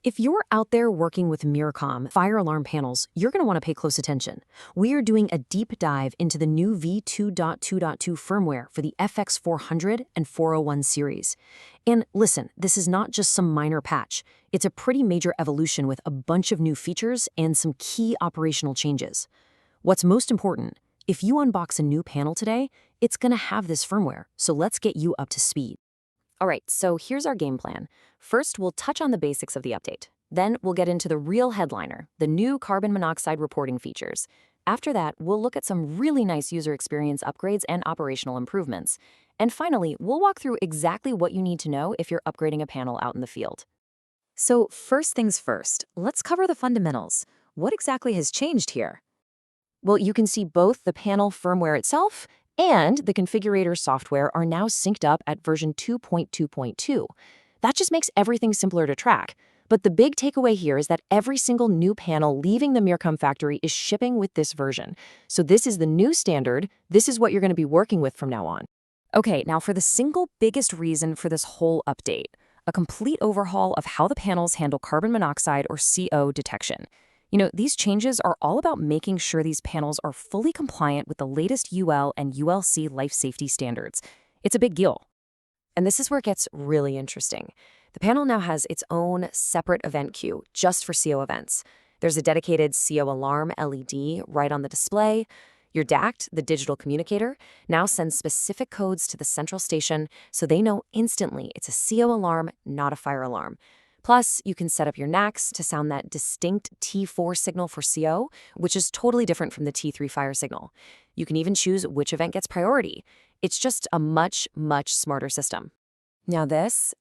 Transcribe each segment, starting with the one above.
If you're out there working with Mircom fire alarm panels, you're going to want to pay close attention. We are doing a deep dive into the new V2.2.2 firmware for the FX-400 and 401 series. And listen, this is not just some minor patch. It's a pretty major evolution with a bunch of new features and some key operational changes. What's most important, if you unbox a new panel today, it's going to have this firmware, so let's get you up to speed. All right, so here's our game plan. First, we'll touch on the basics of the update. Then we'll get into the real headliner, the new carbon monoxide reporting features. After that, we'll look at some really nice user experience upgrades and operational improvements. And finally, we'll walk through exactly what you need to know if you're upgrading a panel out in the field. So first things first, let's cover the fundamentals. What exactly has changed here? Well, you can see both the panel firmware itself and the configurator software are now synced up at version 2.2.2. That just makes everything simpler to track. But the big takeaway here is that every single new panel leaving the Mircom factory is shipping with this version. So this is the new standard. This is what you're going to be working with from now on. Okay, now for the single biggest reason for this whole update, a complete overhaul of how the panels handle carbon monoxide or CO detection. You know, these changes are all about making sure these panels are fully compliant with the latest UL and ULC life safety standards. It's a big deal. And this is where it gets really interesting. The panel now has its own separate event queue just for CO events. There's a dedicated CO alarm LED right on the display. Your DACT, the digital communicator, now sends specific codes to the central station so they know instantly it's a CO alarm, not a fire alarm. Plus, you can set up your NACs to sound that distinct T4 signal for CO, which is totally different from the T3 fire signal. You can even choose which event gets priority. It's just a much, much smarter system. Now this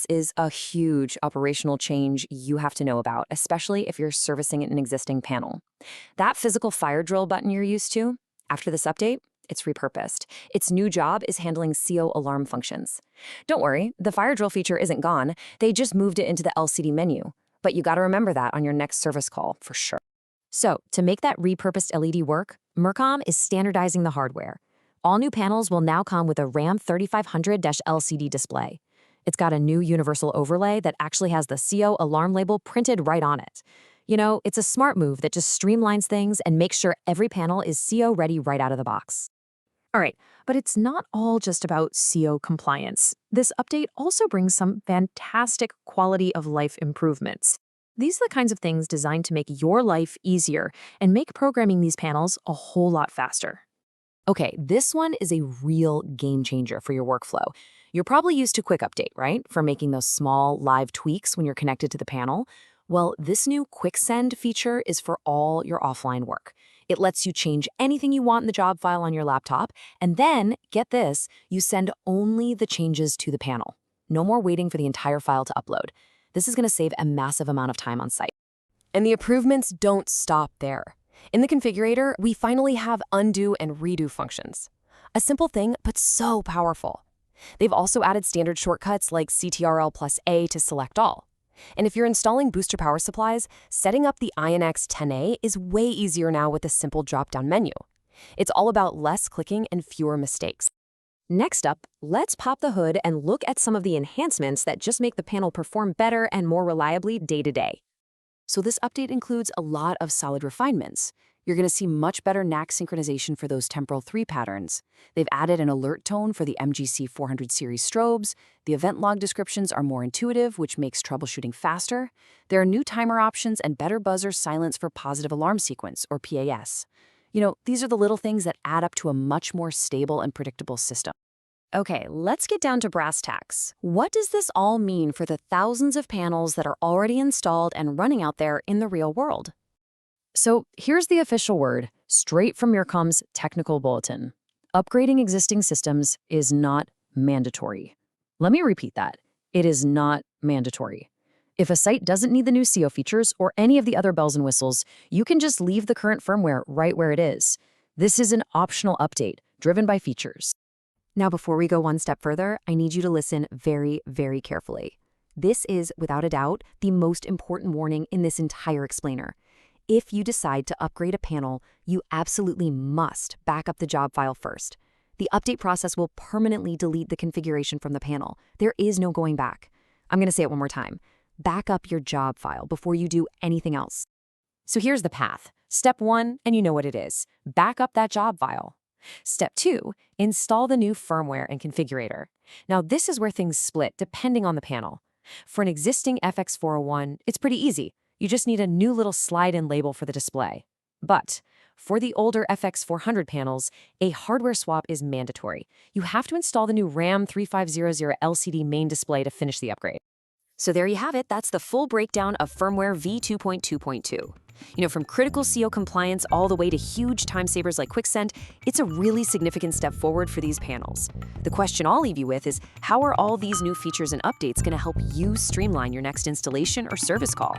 is a huge operational change you have to know about, especially if you're servicing an existing panel. That physical fire drill button you're used to, after this update, it's repurposed. Its new job is handling CO alarm functions. Don't worry, the fire drill feature isn't gone. They just moved it into the LCD menu. But you got to remember that on your next service call, for sure. So, to make that repurposed LED work, Mircom is standardizing the hardware. All new panels will now come with a RAM 3500-LCD display. It's got a new universal overlay that actually has the CO alarm label printed right on it. You know, it's a smart move that just streamlines things and makes sure every panel is CO ready right out of the box. All right, but it's not all just about CO compliance. This update also brings some fantastic quality of life improvements. These are the kinds of things designed to make your life easier and make programming these panels a whole lot faster. Okay, this one is a real game changer for your workflow. You're probably used to Quick Update, right? For making those small live tweaks when you're connected to the panel. Well, this new Quick Send feature is for all your offline work. It lets you change anything you want in the job file on your laptop, and then, get this, you send only the changes to the panel. No more waiting for the entire file to upload. This is going to save a massive amount of time on site. And the improvements don't stop there. In the configurator, we finally have undo and redo functions. A simple thing, but so powerful. They've also added standard shortcuts like Ctrl+A to select all. And if you're installing booster power supplies, setting up the INX 10A is way easier now with a simple drop-down menu. It's all about less clicking and fewer mistakes. Next up, let's pop the hood and look at some of the enhancements that just make the panel perform better and more reliably day to day. So this update includes a lot of solid refinements. You're going to see much better NAC synchronization for those temporal 3 patterns. They've added an alert tone for the MGC400 series strobes. The event log descriptions are more intuitive, which makes troubleshooting faster. There are new timer options and better buzzer silence for positive alarm sequence, or PAS. You know, these are the little things that add up to a much more stable and predictable system. Okay, let's get down to brass tacks. What does this all mean for the thousands of panels that are already installed and running out there in the real world? So here's the official word, straight from Mircom's technical bulletin. Upgrading existing systems is not mandatory. Let me repeat that. It is not mandatory. If a site doesn't need the new CO features or any of the other bells and whistles, you can just leave the current firmware right where it is. This is an optional update, driven by features. Now, before we go one step further, I need you to listen very, very carefully. This is, without a doubt, the most important warning in this entire explainer. If you decide to upgrade a panel, you absolutely must back up the job file first. The update process will permanently delete the configuration from the panel. There is no going back. I'm going to say it one more time. back up your job file before you do anything else. So here's the path. Step 1, and you know what it is. Back up that job file. Step 2, install the new firmware and configurator. Now, this is where things split depending on the panel. For an existing FX-401, it's pretty easy. You just need a new little slide-in label for the display. But for the older FX-400 panels, a hardware swap is mandatory. You have to install the new RAM 3500 LCD main display to finish the upgrade. So there you have it. That's the full breakdown of Firmware V2.2.2. From critical CO compliance all the way to huge time savers like QuickSend, it's a really significant step forward for these panels. The question I'll leave you with is, how are all these new features and updates going to help you streamline your next installation or service call?